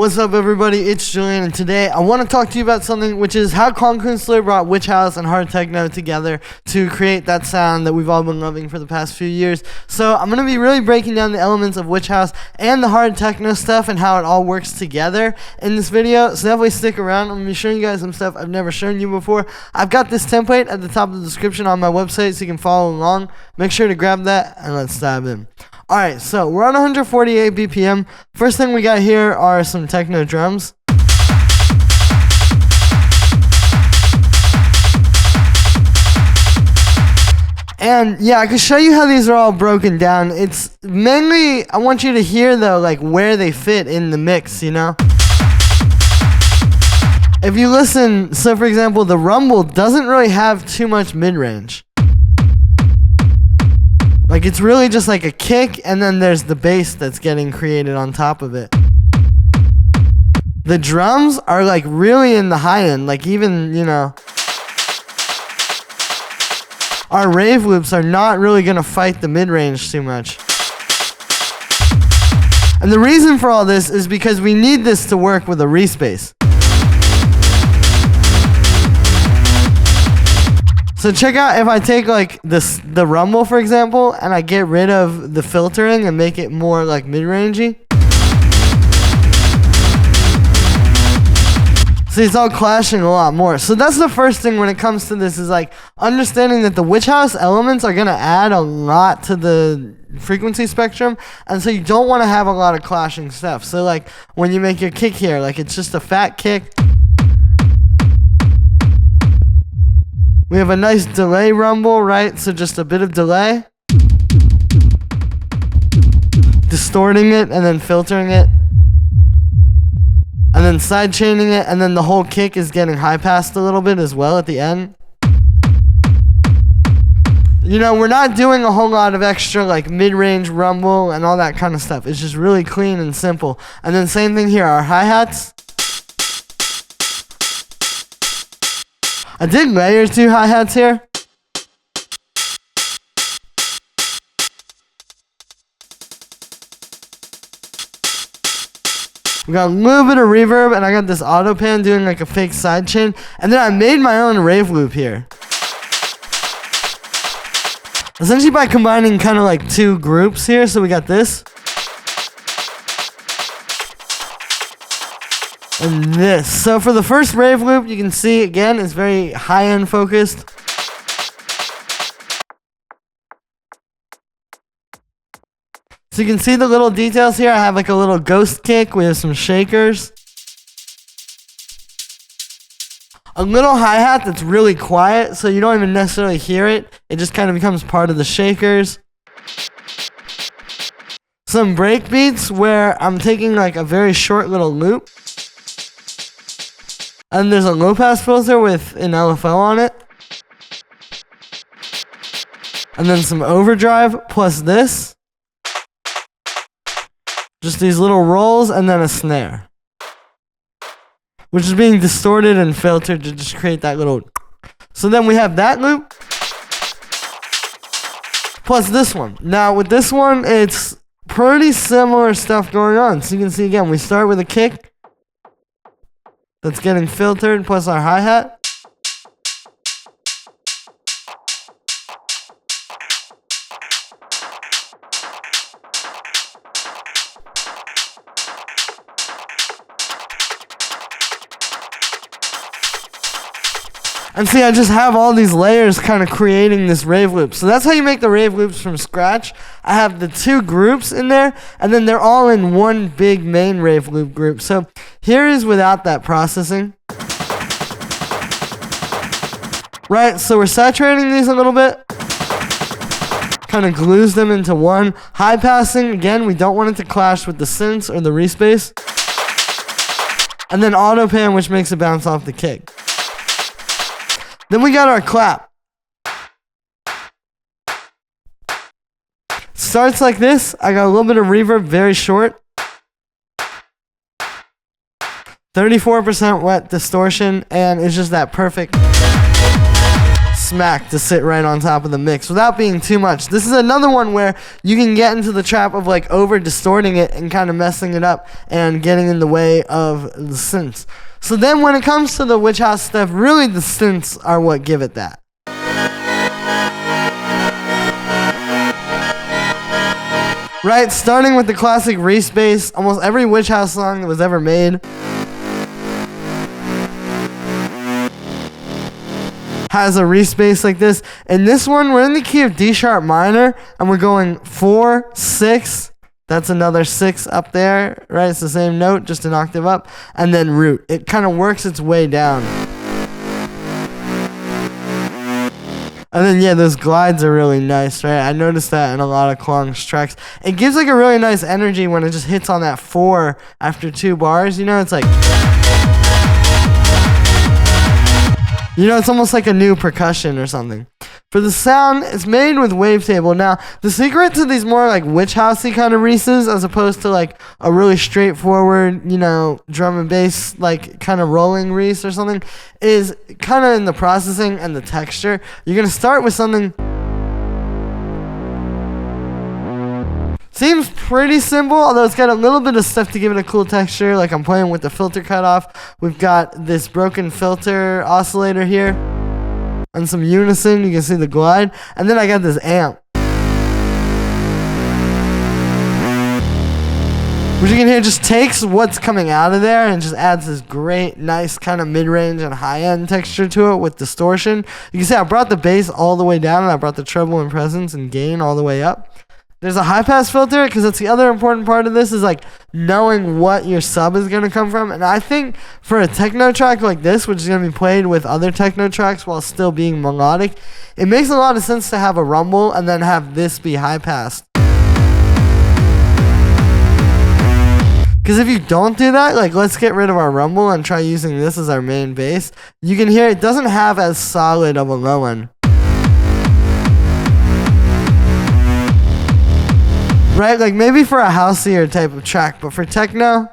What's up, everybody? It's Julian, and today I want to talk to you about something, which is how Klangkuenstler brought witch house and hard techno together to create that sound that we've all been loving for the past few years. So I'm going to be really breaking down the elements of witch house and the hard techno stuff and how it all works together in this video. So definitely stick around. I'm going to be showing you guys some stuff I've never shown you before. I've got this template at the top of the description on my website so you can follow along. Make sure to grab that and let's dive in. Alright, so we're on 148 BPM. First thing we got here are some techno drums. And yeah, I can show you how these are all broken down. It's mainly, I want you to hear though, like where they fit in the mix, you know? If you listen, so for example, the rumble doesn't really have too much mid-range. Like, it's really just like a kick, and then there's the bass that's getting created on top of it. The drums are like really in the high end, like even, you know, our rave loops are not really gonna fight the mid-range too much. And the reason for all this is because we need this to work with a respace. So check out if I take like the rumble, for example, and I get rid of the filtering and make it more like mid-rangey. See, it's all clashing a lot more. So that's the first thing when it comes to this, is like understanding that the witch house elements are gonna add a lot to the frequency spectrum, and so you don't want to have a lot of clashing stuff. So like when you make your kick here, like it's just a fat kick. We have a nice delay rumble, right? So just a bit of delay. Distorting it and then filtering it. And then side chaining it, and then the whole kick is getting high passed a little bit as well at the end. You know, we're not doing a whole lot of extra like mid-range rumble and all that kind of stuff. It's just really clean and simple. And then same thing here, our hi-hats. I did layer 2 hi-hats here. We got a little bit of reverb, and I got this auto pan doing like a fake sidechain. And then I made my own rave loop here. Essentially by combining kind of like 2 groups here. So we got this. And this. So for the first rave loop, you can see again, it's very high-end focused. So you can see the little details here. I have like a little ghost kick. We have some shakers. A little hi-hat that's really quiet, so you don't even necessarily hear it. It just kind of becomes part of the shakers. Some break beats where I'm taking like a very short little loop. And there's a low pass filter with an LFO on it. And then some overdrive plus this. Just these little rolls and then a snare. Which is being distorted and filtered to just create that little. So then we have that loop. Plus this one. Now with this one, it's pretty similar stuff going on. So you can see again, we start with a kick. That's getting filtered, plus our hi-hat. And see, I just have all these layers kind of creating this rave loop. So that's how you make the rave loops from scratch. I have the 2 groups in there, and then they're all in one big main rave loop group. So here is without that processing. Right, so we're saturating these a little bit. Kind of glues them into one. High passing, again, we don't want it to clash with the synths or the respace. And then auto pan, which makes it bounce off the kick. Then we got our clap. Starts like this. I got a little bit of reverb, very short. 34% wet distortion, and it's just that perfect smack to sit right on top of the mix without being too much. This is another one where you can get into the trap of like over distorting it and kind of messing it up and getting in the way of the synths. So then when it comes to the witch house stuff, really the synths are what give it that. Right, starting with the classic Reese bass, almost every witch house song that was ever made has a Reese bass like this. And this one, we're in the key of D sharp minor, and we're going 4, 6. That's another 6 up there, right? It's the same note, just an octave up. And then root. It kind of works its way down. And then, yeah, those glides are really nice, right? I noticed that in a lot of Klang's tracks. It gives like a really nice energy when it just hits on that 4 after 2 bars. You know, it's like... You know, it's almost like a new percussion or something. For the sound, it's made with wavetable. Now, the secret to these more like witch housey kind of Reeses, as opposed to like a really straightforward, you know, drum and bass like kind of rolling Reese or something, is kind of in the processing and the texture. You're gonna start with something. Seems pretty simple, although it's got a little bit of stuff to give it a cool texture. Like I'm playing with the filter cutoff. We've got this broken filter oscillator here. And some unison, you can see the glide. And then I got this amp. Which you can hear just takes what's coming out of there and just adds this great, nice kind of mid-range and high-end texture to it with distortion. You can see I brought the bass all the way down and I brought the treble and presence and gain all the way up. There's a high-pass filter, because that's the other important part of this, is like knowing what your sub is going to come from. And I think for a techno track like this, which is going to be played with other techno tracks while still being melodic, it makes a lot of sense to have a rumble and then have this be high-passed. Because if you don't do that, like let's get rid of our rumble and try using this as our main bass, you can hear it doesn't have as solid of a low end. Right, like maybe for a houseier type of track, but for techno,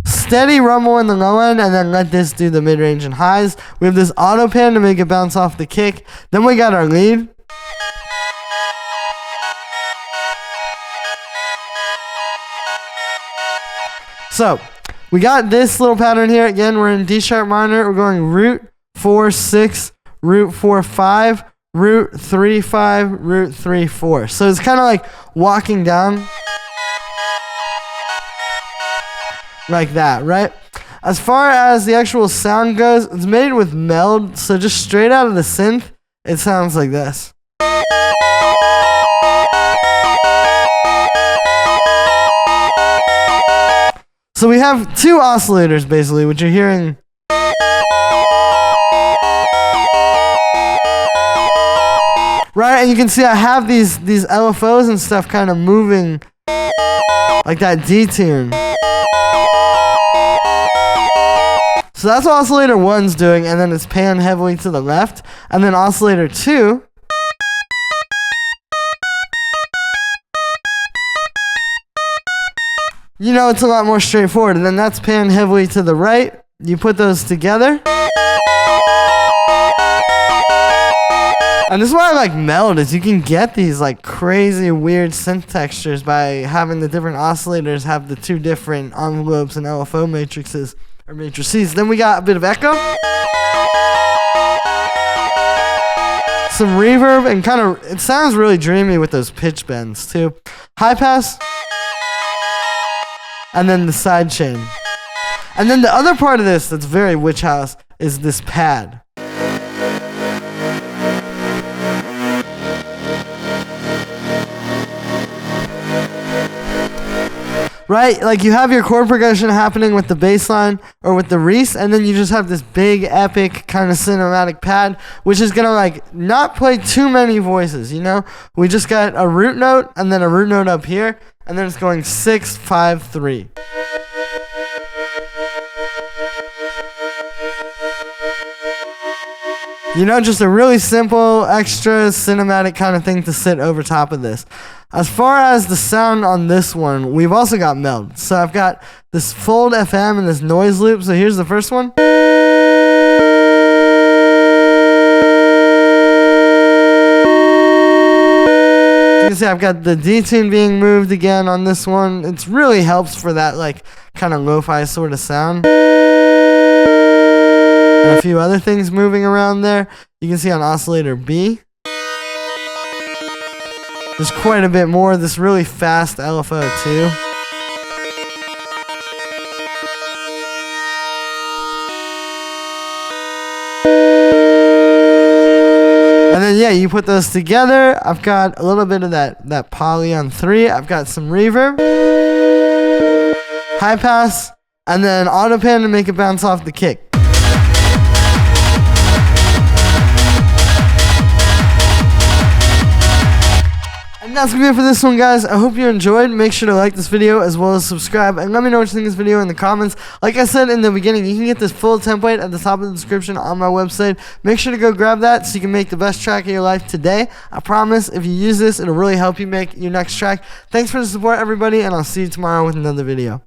steady rumble in the low end and then let this do the mid-range and highs. We have this auto pan to make it bounce off the kick. Then we got our lead. So, we got this little pattern here. Again, we're in D sharp minor. We're going root 4, 6, root 4, 5. Root 3, 5, root 3, 4. So it's kind of like walking down like that, right? As far as the actual sound goes, it's made with meld. So just straight out of the synth, it sounds like this. So we have 2 oscillators basically, which you're hearing. Right, and you can see I have these LFOs and stuff kind of moving like that D tune. So that's what oscillator 1's doing, and then it's pan heavily to the left. And then oscillator 2, you know, it's a lot more straightforward. And then that's pan heavily to the right. You put those together. And this is why I like meld, is you can get these like crazy weird synth textures by having the different oscillators have the 2 different envelopes and LFO matrices or matrices. Then we got a bit of echo, some reverb, and kind of it sounds really dreamy with those pitch bends too. High pass, and then the side chain. And then the other part of this that's very witch house is this pad. Right, like you have your chord progression happening with the bass line or with the Reese, and then you just have this big epic kind of cinematic pad, which is gonna like not play too many voices, you know? We just got a root note and then a root note up here, and then it's going 6, 5, 3. You know, just a really simple, extra cinematic kind of thing to sit over top of this. As far as the sound on this one, we've also got meld. So I've got this fold FM and this noise loop. So here's the first one. You can see I've got the detune being moved again on this one. It really helps for that like kind of lo-fi sort of sound. And a few other things moving around there. You can see on oscillator B, there's quite a bit more of this really fast LFO too. And then yeah, you put those together. I've got a little bit of that poly on 3. I've got some reverb, high pass, and then auto pan to make it bounce off the kick. And that's gonna be it for this one, guys. I hope you enjoyed. Make sure to like this video as well as subscribe, and let me know what you think of this video in the comments. Like I said in the beginning, you can get this full template at the top of the description on my website. Make sure to go grab that so you can make the best track of your life today. I promise if you use this, it'll really help you make your next track. Thanks for the support, everybody, and I'll see you tomorrow with another video.